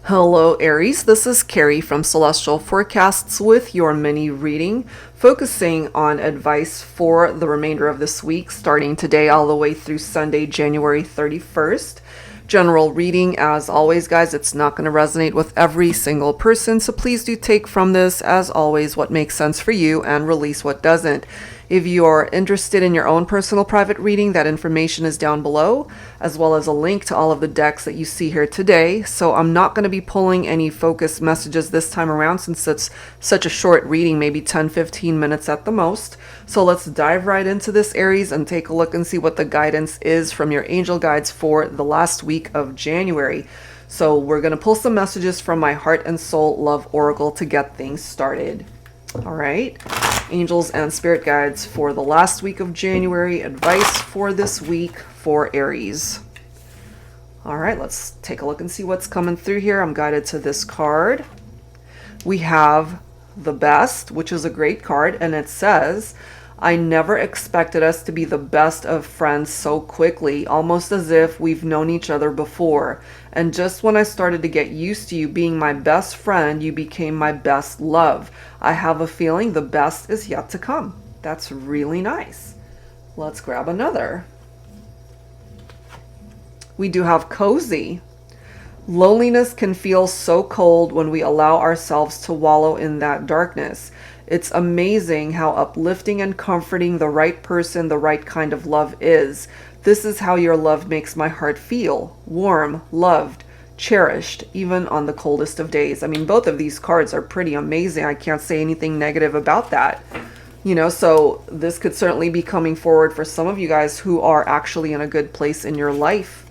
Hello, Aries. This is Carrie from Celestial Forecasts with your mini reading, focusing on advice for the remainder of this week, starting today all the way through Sunday, January 31st. General reading, as always, guys, it's not going to resonate with every single person, so please do take from this, as always, what makes sense for you and release what doesn't. If you are interested in your own personal private reading, that information is down below, as well as a link to all of the decks that you see here today. So I'm not going to be pulling any focus messages this time around since it's such a short reading, maybe 10-15 minutes at the most. So let's dive right into this, Aries, and take a look and see what the guidance is from your angel guides for the last week of January. So we're going to pull some messages from my Heart and Soul Love Oracle to get things started. All right, angels and spirit guides for the last week of January, advice for this week for Aries. All right, let's take a look and see what's coming through here. I'm guided to this card. We have the Best, which is a great card, and it says, I never expected us to be the best of friends so quickly, almost as if we've known each other before. And just when I started to get used to you being my best friend, you became my best love. I have a feeling the best is yet to come. That's really nice. Let's grab another. We do have Cozy. Loneliness can feel so cold when we allow ourselves to wallow in that darkness. It's amazing how uplifting and comforting the right person, the right kind of love is. This is how your love makes my heart feel. Warm, loved, cherished, even on the coldest of days. I mean, both of these cards are pretty amazing. I can't say anything negative about that. You know, so this could certainly be coming forward for some of you guys who are actually in a good place in your life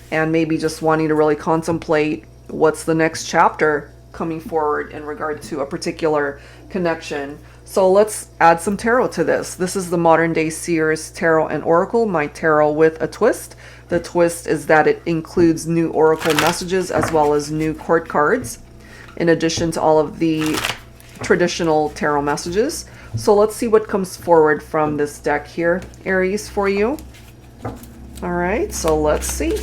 and maybe just wanting to really contemplate what's the next chapter coming forward in regard to a particular connection. So let's add some tarot to this. This is the Modern Day Seers Tarot and Oracle, my tarot with a twist. The twist is that it includes new oracle messages as well as new court cards, in addition to all of the traditional tarot messages. So let's see what comes forward from this deck here, Aries, for you. All right, so let's see.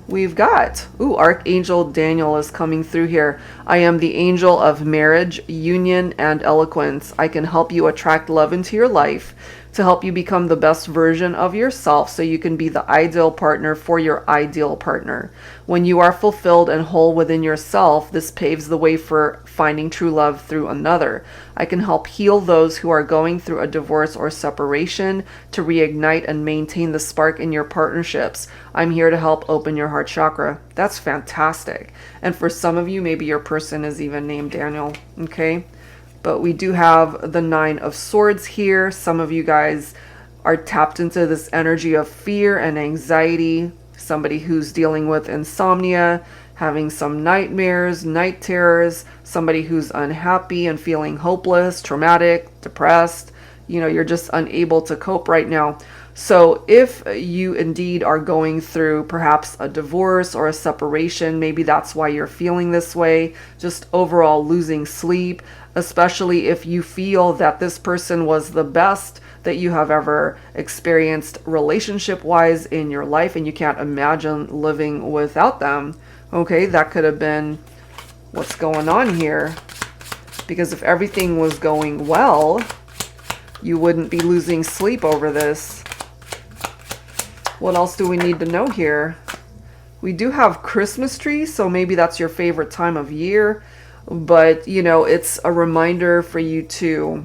We've got, Archangel Daniel is coming through here. I am the angel of marriage, union, and eloquence. I can help you attract love into your life to help you become the best version of yourself so you can be the ideal partner for your ideal partner. When you are fulfilled and whole within yourself, this paves the way for finding true love through another. I can help heal those who are going through a divorce or separation to reignite and maintain the spark in your partnerships. I'm here to help open your heart chakra. That's fantastic. And for some of you, maybe your person is even named Daniel, okay? But we do have the Nine of Swords here. Some of you guys are tapped into this energy of fear and anxiety. Somebody who's dealing with insomnia, having some nightmares, night terrors. Somebody who's unhappy and feeling hopeless, traumatic, depressed. You know, you're just unable to cope right now. So if you indeed are going through perhaps a divorce or a separation, maybe that's why you're feeling this way, just overall losing sleep, especially if you feel that this person was the best that you have ever experienced relationship-wise in your life and you can't imagine living without them. Okay, that could have been what's going on here. Because if everything was going well, you wouldn't be losing sleep over this. What else do we need to know here? We do have Christmas trees, so maybe that's your favorite time of year. But, you know, it's a reminder for you to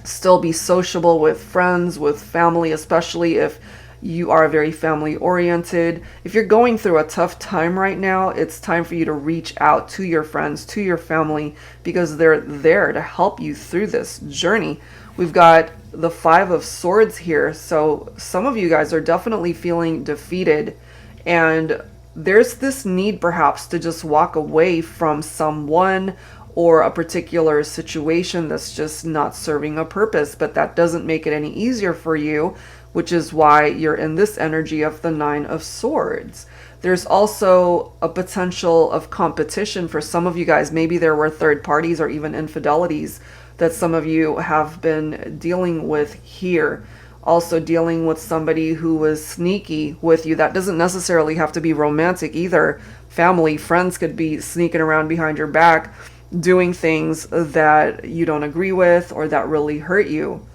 still be sociable with friends, with family, especially if you are very family oriented. If you're going through a tough time right now, it's time for you to reach out to your friends, to your family, because they're there to help you through this journey. We've got the Five of Swords here. So some of you guys are definitely feeling defeated, and there's this need perhaps to just walk away from someone or a particular situation that's just not serving a purpose, but that doesn't make it any easier for you, which is why you're in this energy of the Nine of Swords. There's also a potential of competition for some of you guys. Maybe there were third parties or even infidelities that some of you have been dealing with here. also dealing with somebody who was sneaky with you. That doesn't necessarily have to be romantic either. Family, friends could be sneaking around behind your back, doing things that you don't agree with or that really hurt you.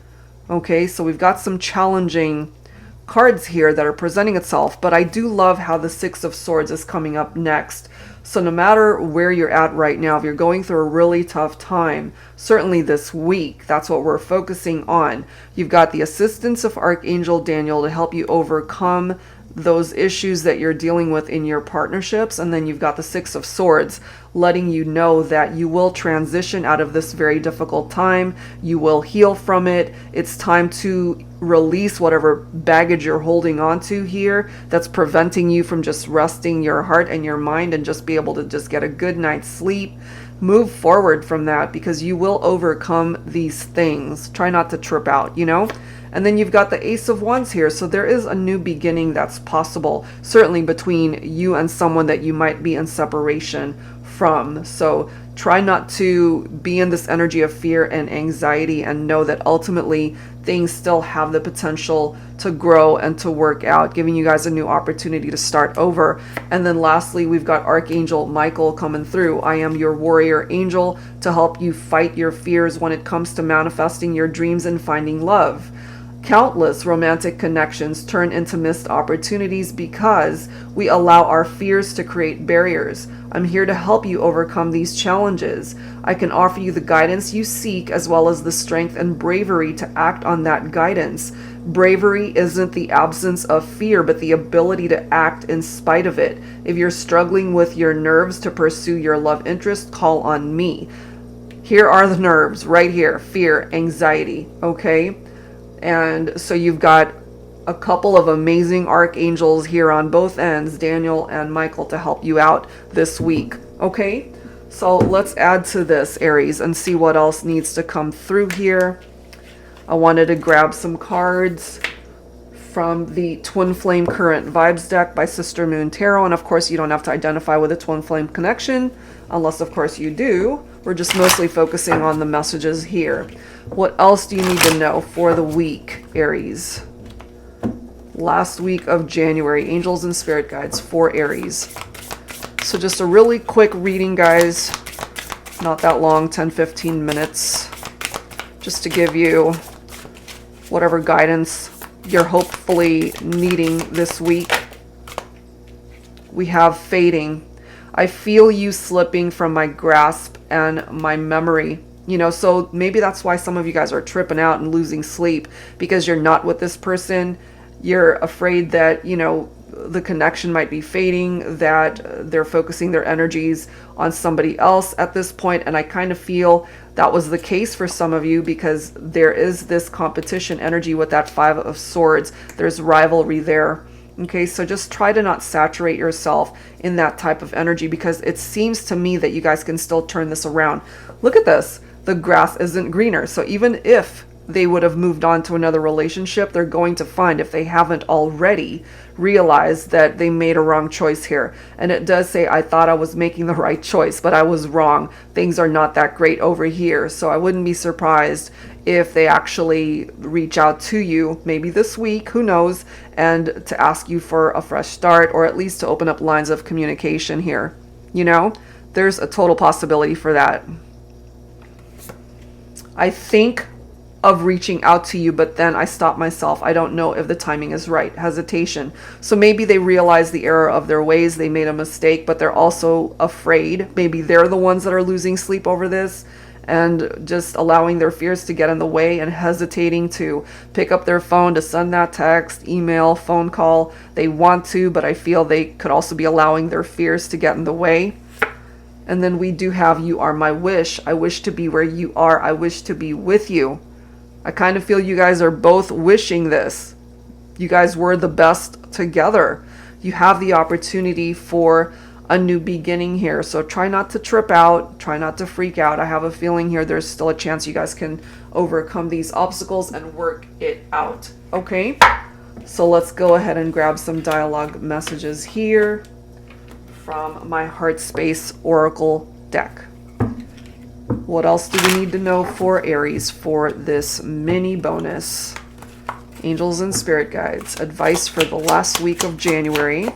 Okay, so we've got some challenging cards here that are presenting itself, but I do love how the Six of Swords is coming up next. So no matter where you're at right now, if you're going through a really tough time, certainly this week, that's what we're focusing on. You've got the assistance of Archangel Daniel to help you overcome those issues that you're dealing with in your partnerships. And then you've got the Six of Swords letting you know that you will transition out of this very difficult time. You will heal from it. It's time to release whatever baggage you're holding on to here that's preventing you from just resting your heart and your mind and just be able to just get a good night's sleep. Move forward from that because you will overcome these things. Try not to trip out, you know? And then you've got the Ace of Wands here. So there is a new beginning that's possible, certainly between you and someone that you might be in separation from. So try not to be in this energy of fear and anxiety, and know that ultimately things still have the potential to grow and to work out, giving you guys a new opportunity to start over. And then lastly, we've got Archangel Michael coming through. I am your warrior angel to help you fight your fears when it comes to manifesting your dreams and finding love. Countless romantic connections turn into missed opportunities because we allow our fears to create barriers. I'm here to help you overcome these challenges. I can offer you the guidance you seek as well as the strength and bravery to act on that guidance. Bravery isn't the absence of fear, but the ability to act in spite of it. If you're struggling with your nerves to pursue your love interest, call on me. Here are the nerves right here: fear, anxiety, okay? And so you've got a couple of amazing archangels here on both ends, Daniel and Michael, to help you out this week. Okay, so let's add to this, Aries, and see what else needs to come through here. I wanted to grab some cards from the Twin Flame Current Vibes deck by Sister Moon Tarot. And of course, you don't have to identify with a twin flame connection, unless of course you do. We're just mostly focusing on the messages here. What else do you need to know for the week, Aries? Last week of January, angels and spirit guides for Aries. So just a really quick reading, guys. Not that long, 10-15 minutes. Just to give you whatever guidance you're hopefully needing this week. We have fading. I feel you slipping from my grasp and my memory. You know, so maybe that's why some of you guys are tripping out and losing sleep, because you're not with this person. You're afraid that, you know, the connection might be fading, that they're focusing their energies on somebody else at this point. And I kind of feel that was the case for some of you, because there is this competition energy with that Five of Swords. There's rivalry there. Okay, so just try to not saturate yourself in that type of energy, because it seems to me that you guys can still turn this around. Look at this. The grass isn't greener. So even if they would have moved on to another relationship, they're going to find, if they haven't already, realize that they made a wrong choice here. And it does say, I thought I was making the right choice, but I was wrong. Things are not that great over here. So I wouldn't be surprised if they actually reach out to you, maybe this week, who knows, and to ask you for a fresh start, or at least to open up lines of communication here. You know, there's a total possibility for that. I think of reaching out to you, but then I stop myself. I don't know if the timing is right. Hesitation. So maybe they realize the error of their ways. They made a mistake, but they're also afraid. Maybe they're the ones that are losing sleep over this, and just allowing their fears to get in the way and hesitating to pick up their phone to send that text, email, phone call. They want to, but I feel they could also be allowing their fears to get in the way. And then we do have, you are my wish. I wish to be where you are. I wish to be with you. I kind of feel you guys are both wishing this. You guys were the best together. You have the opportunity for a new beginning here. So try not to trip out. Try not to freak out. I have a feeling here there's still a chance you guys can overcome these obstacles and work it out. Okay? So let's go ahead and grab some dialogue messages here from my HeartSpace Oracle deck. What else do we need to know for Aries for this mini bonus? Angels and spirit guides, advice for the last week of January.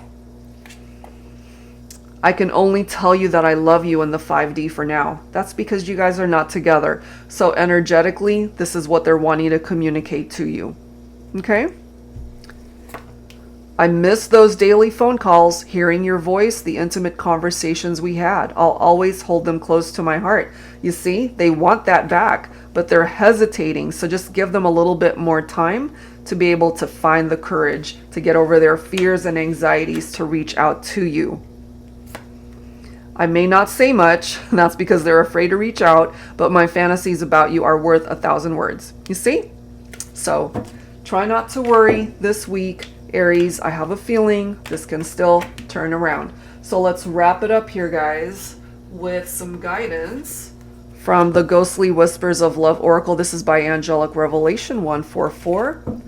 I can only tell you that I love you in the 5D for now. That's because you guys are not together. So energetically, this is what they're wanting to communicate to you. Okay? I miss those daily phone calls, hearing your voice, the intimate conversations we had. I'll always hold them close to my heart. You see, they want that back, but they're hesitating. So just give them a little bit more time to be able to find the courage to get over their fears and anxieties to reach out to you. I may not say much, and that's because they're afraid to reach out, but my fantasies about you are worth 1,000 words. You see? So try not to worry this week, Aries. I have a feeling this can still turn around. So let's wrap it up here, guys, with some guidance from the Ghostly Whispers of Love Oracle. This is by Angelic Revelation 144.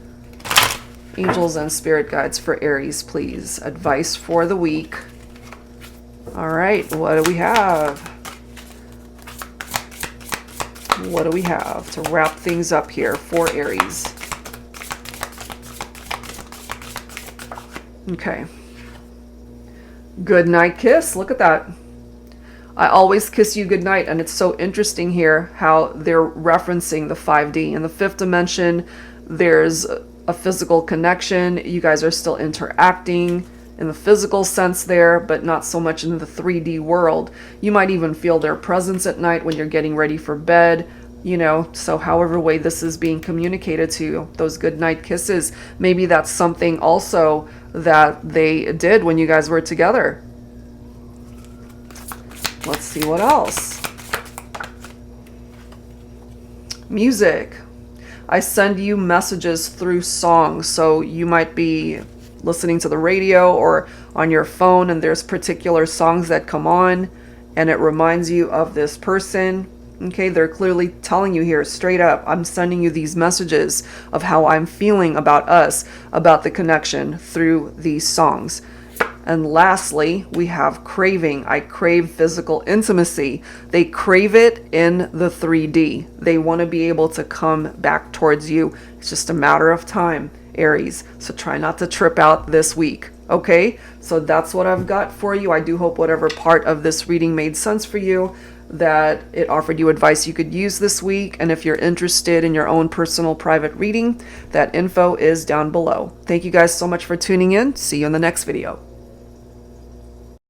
Angels and spirit guides for Aries, please. Advice for the week. All right, what do we have? What do we have to wrap things up here for Aries? Okay. Good night kiss. Look at that. I always kiss you goodnight. And it's so interesting here how they're referencing the 5D. In the 5th dimension, there's a physical connection. You guys are still interacting in the physical sense there, but not so much in the 3D world. You might even feel their presence at night when you're getting ready for bed, you know, so however way this is being communicated to you, those good night kisses, maybe that's something also that they did when you guys were together. Let's see what else. Music. I send you messages through songs, so you might be listening to the radio or on your phone and there's particular songs that come on and it reminds you of this person. Okay, they're clearly telling you here straight up, I'm sending you these messages of how I'm feeling about us, about the connection through these songs. And lastly, we have craving. I crave physical intimacy. They crave it in the 3D. They want to be able to come back towards you. It's just a matter of time, Aries. So try not to trip out this week. Okay, so that's what I've got for you. I do hope whatever part of this reading made sense for you, that it offered you advice you could use this week. And if you're interested in your own personal private reading, that info is down below. Thank you guys so much for tuning in. See you in the next video.